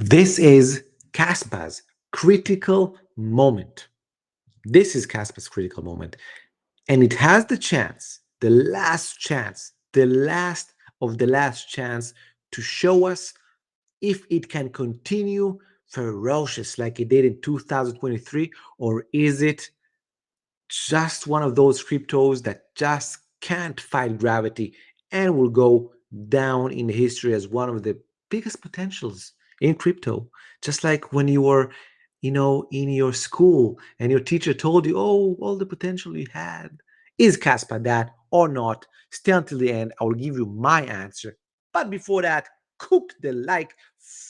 This is Caspa's critical moment. This is Caspa's critical moment. And it has the chance, the last of the last chance to show us if it can continue ferocious like it did in 2023, or is it just one of those cryptos that just can't fight gravity and will go down in history as one of the biggest potentials in crypto. Just like when you were, in your school and your teacher told you, oh, all the potential you had. Is Caspa that or not? Stay until the end. I will give you my answer. But before that, cook the like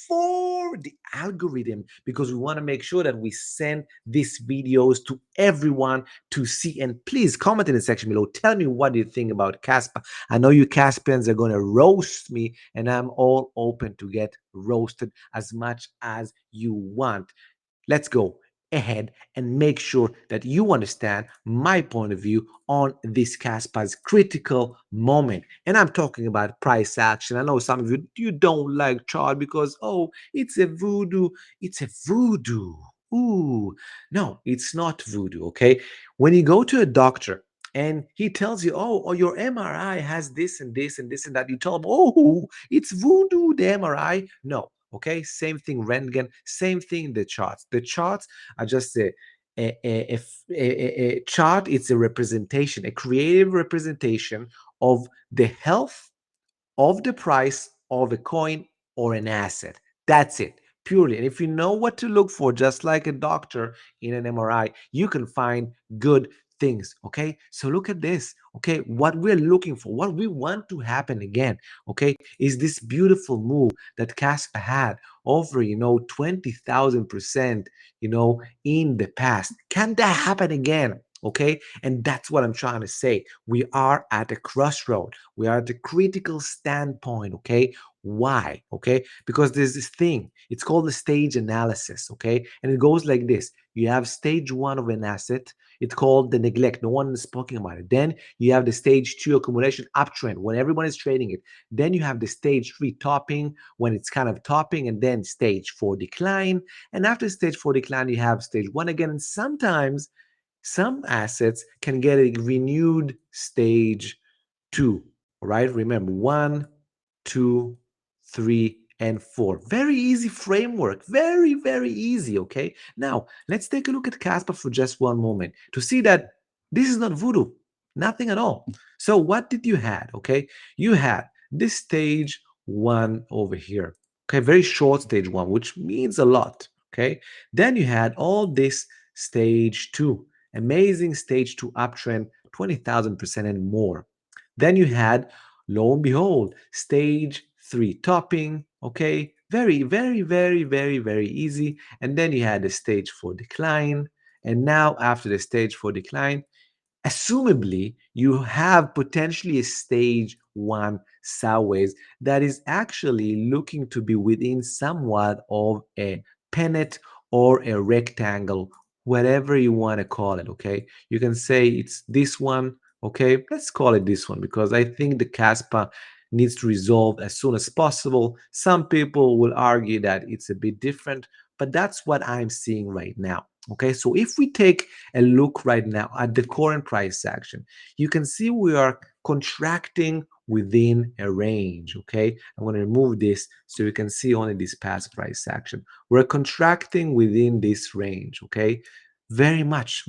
for the algorithm, because we want to make sure that we send these videos to everyone to see. And please comment in the section below. Tell me what you think about Caspa. I know you Caspians are going to roast me, and I'm all open to get roasted as much as you want. Let's go ahead and make sure that you understand my point of view on this Caspa's critical moment. And I'm talking about price action. I know some of you don't like chart because, oh, it's a voodoo. It's a voodoo. Ooh, no, it's not voodoo, okay? When you go to a doctor and he tells you, oh, your MRI has this and this and this and that, you tell him, oh, it's voodoo, the MRI. No, okay, same thing, Rentgen, same thing, the charts. The charts are just a chart. It's a representation, a creative representation of the health of the price of a coin or an asset. That's it, purely. And if you know what to look for, just like a doctor in an MRI, you can find good things. Okay, so look at this. Okay, what we're looking for, what we want to happen again, okay, is this beautiful move that Caspa had over 20,000%, in the past. Can that happen again? Okay, and that's what I'm trying to say. We are at a crossroad. We are at a critical standpoint. Okay, why? Okay, because there's this thing. It's called the stage analysis. Okay, and it goes like this: you have stage one of an asset. It's called the neglect. No one is talking about it. Then you have the stage two accumulation uptrend when everyone is trading it. Then you have the stage three topping when it's kind of topping, and then stage four decline. And after stage four decline, you have stage one again. And sometimes some assets can get a renewed stage two. All right, remember one, two, three, and four. Very easy framework. Very, very easy. Okay, now let's take a look at Caspa for just one moment to see that this is not voodoo, nothing at all. So, what did you had? Okay, you had this stage one over here. Okay, very short stage one, which means a lot. Okay, then you had all this stage two, amazing stage two uptrend, 20,000% and more. Then you had, lo and behold, stage three topping. Okay, very, very, very, very, very easy. And then you had the stage four decline. And now, after the stage four decline, assumably you have potentially a stage one sideways that is actually looking to be within somewhat of a pennant or a rectangle, whatever you want to call it. Okay, you can say it's this one. Okay, let's call it this one because I think the Caspa needs to resolve as soon as possible. Some people will argue that it's a bit different, but that's what I'm seeing right now. Okay, so if we take a look right now at the current price action, you can see we are contracting within a range. Okay, I'm going to remove this so you can see only this past price action. We're contracting within this range. Okay, very much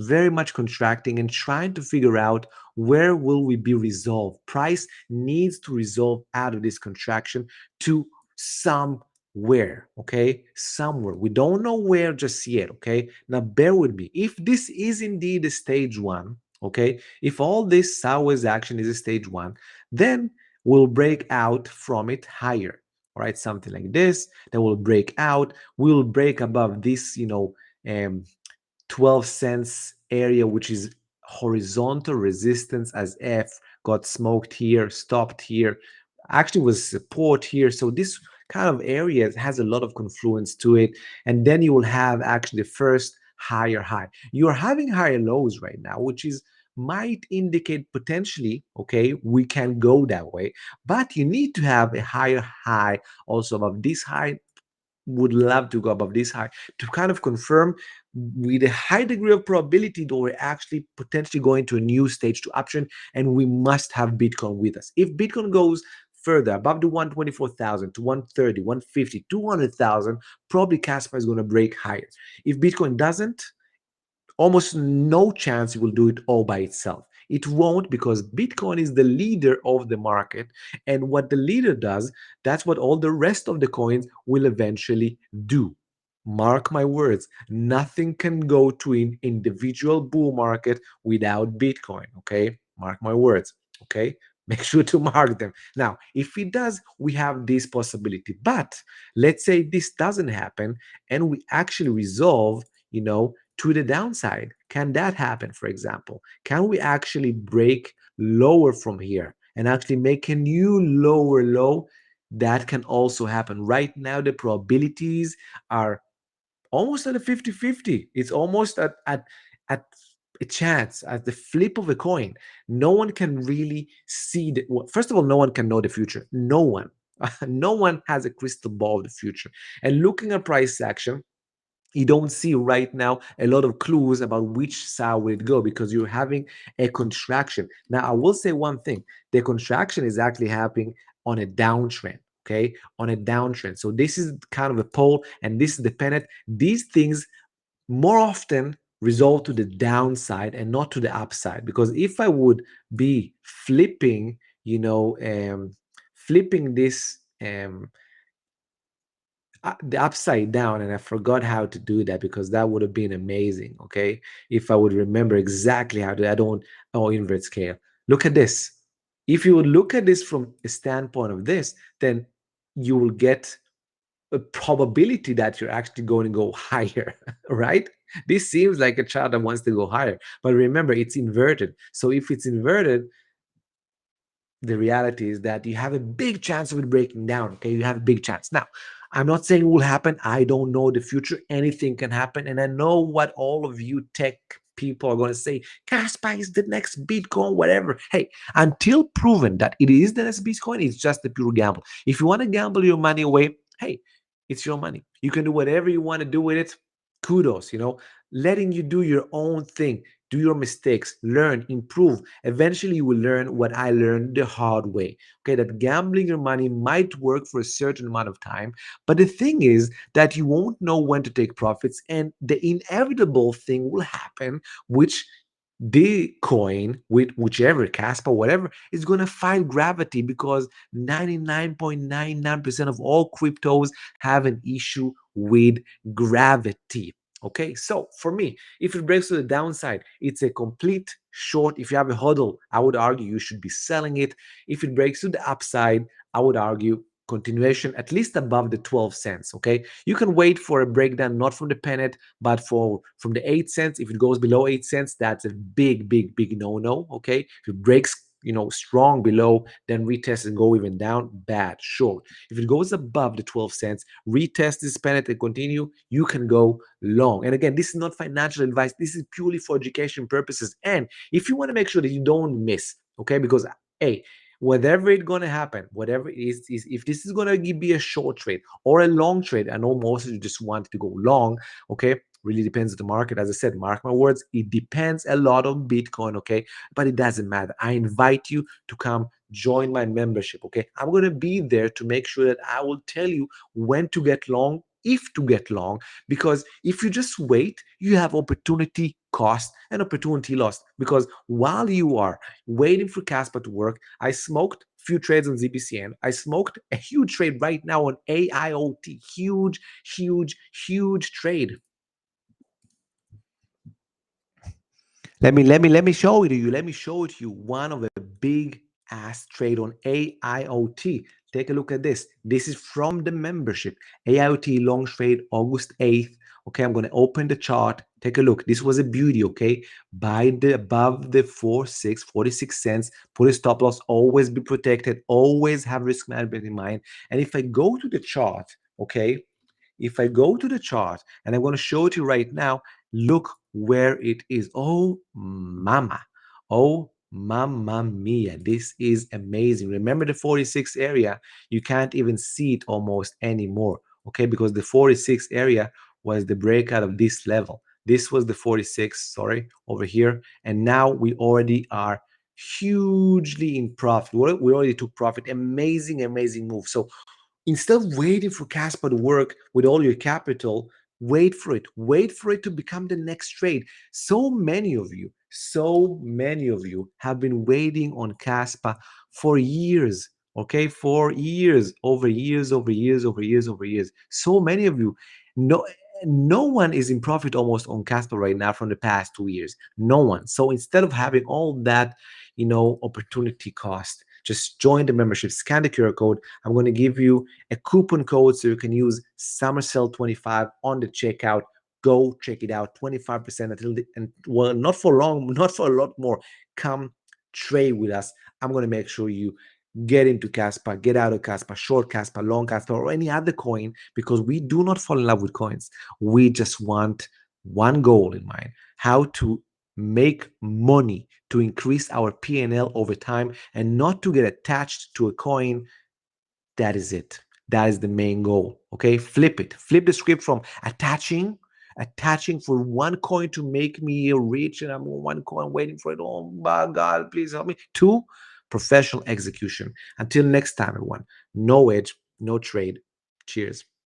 contracting and trying to figure out where will we be resolved. Price needs to resolve out of this contraction to somewhere. Okay, somewhere. We don't know where just yet. Okay, now bear with me. If this is indeed a stage one, okay, if all this sideways action is a stage one, then we'll break out from it higher. All right, something like this. Then we'll break out. We'll break above this, 12 cents area, which is horizontal resistance, as F got smoked here, stopped here, actually was support here. So this kind of area has a lot of confluence to it. And then you will have actually the first higher high. You are having higher lows right now, which is might indicate potentially, okay, we can go that way, but you need to have a higher high also above this high would love to go above this high to kind of confirm with a high degree of probability that we're actually potentially going to a new stage to option, and we must have Bitcoin with us. If Bitcoin goes further above the 124,000 to 130, 150, 200,000, probably Caspa is going to break higher. If Bitcoin doesn't, almost no chance it will do it all by itself. It won't, because Bitcoin is the leader of the market. And what the leader does, that's what all the rest of the coins will eventually do. Mark my words, nothing can go to an individual bull market without Bitcoin. Okay? Mark my words. Okay? Make sure to mark them. Now, if it does, we have this possibility. But let's say this doesn't happen and we actually resolve, to the downside. Can that happen, for example? Can we actually break lower from here and actually make a new lower low? That can also happen. Right now, the probabilities are almost at a 50-50. It's almost at a chance, at the flip of a coin. No one can really see the, well, first of all, no one can know the future. No one. No one has a crystal ball of the future. And looking at price action, you don't see right now a lot of clues about which side will it go, because you're having a contraction. Now, I will say one thing: the contraction is actually happening on a downtrend. Okay, on a downtrend. So this is kind of a pole, and this is the pennant. These things more often resolve to the downside and not to the upside. Because if I would be flipping, flipping this the upside down, and I forgot how to do that, because that would have been amazing. Okay, if I would remember exactly how to, I don't. Oh, invert scale. Look at this. If you would look at this from a standpoint of this, then you will get a probability that you're actually going to go higher, right? This seems like a chart that wants to go higher, but remember, it's inverted. So if it's inverted, the reality is that you have a big chance of it breaking down. Okay, you have a big chance. Now, I'm not saying it will happen. I don't know the future. Anything can happen. And I know what all of you tech people are going to say: Kaspa is the next Bitcoin, whatever. Hey, until proven that it is the next Bitcoin, it's just a pure gamble. If you want to gamble your money away, hey, it's your money. You can do whatever you want to do with it. Kudos, letting you do your own thing, do your mistakes, learn, improve. Eventually, you will learn what I learned the hard way. Okay, that gambling your money might work for a certain amount of time, but the thing is that you won't know when to take profits, and the inevitable thing will happen, which the coin, with whichever Caspa, whatever, is going to fight gravity, because 99.99% of all cryptos have an issue with gravity. Okay, so for me, if it breaks to the downside, it's a complete short. If you have a huddle, I would argue you should be selling it. If it breaks to the upside, I would argue continuation at least above the 12 cents. Okay, you can wait for a breakdown, not from the pennant, but from the 8 cents. If it goes below 8 cents, that's a big no. Okay, if it breaks strong below, then retest and go even down, bad, short. If it goes above the 12 cents, retest this pennant and continue, you can go long. And again, this is not financial advice. This is purely for education purposes. And if you want to make sure that you don't miss, okay, because hey, whatever it's going to happen, whatever it is if this is going to be a short trade or a long trade, I know most of you just want to go long. Okay, really depends on the market. As I said, mark my words, it depends a lot on Bitcoin. Okay, but it doesn't matter. I invite you to come join my membership. Okay, I'm going to be there to make sure that I will tell you when to get long, if to get long, because if you just wait, you have opportunity cost and opportunity lost. Because while you are waiting for Caspa to work, I smoked few trades on ZBCN. I smoked a huge trade right now on AIoT. Huge trade. Let me show it to you. Let me show it to you. One of a big ass trade on AIoT. Take a look at this. This is from the membership. AIoT long trade, August 8th. Okay, I'm going to open the chart. Take a look. This was a beauty. Okay, buy the above the 46 cents. Put a stop loss. Always be protected. Always have risk management in mind. And if I go to the chart, okay, if I go to the chart, and I'm going to show it to you right now, look where it is. Oh, mama. Oh, mamma mia. This is amazing. Remember the 46 area? You can't even see it almost anymore. okay, because the 46 area was the breakout of this level. This was the 46, sorry, over here. And now we already are hugely in profit. We already took profit. Amazing, amazing move. So instead of waiting for Caspa to work with all your capital, wait for it. Wait for it to become the next trade. So many of you have been waiting on Caspa for years. Okay, for years, over years, over years, over years, over years. So many of you, no, no one is in profit almost on Caspa right now from the past 2 years. No one. So instead of having all that, opportunity cost, just join the membership, scan the QR code. I'm going to give you a coupon code so you can use Summercell25 on the checkout. Go check it out. 25% until and well, not for long, not for a lot more. Come trade with us. I'm going to make sure you get into Caspa, get out of Caspa, short Caspa, long Caspa, or any other coin, because we do not fall in love with coins. We just want one goal in mind: how to make money, to increase our P&L over time, and not to get attached to a coin. That is it. That is the main goal. Okay, flip it. Flip the script from attaching for one coin to make me rich, and I'm on one coin waiting for it. Oh my God, please help me. To professional execution. Until next time, everyone. No edge, no trade. Cheers.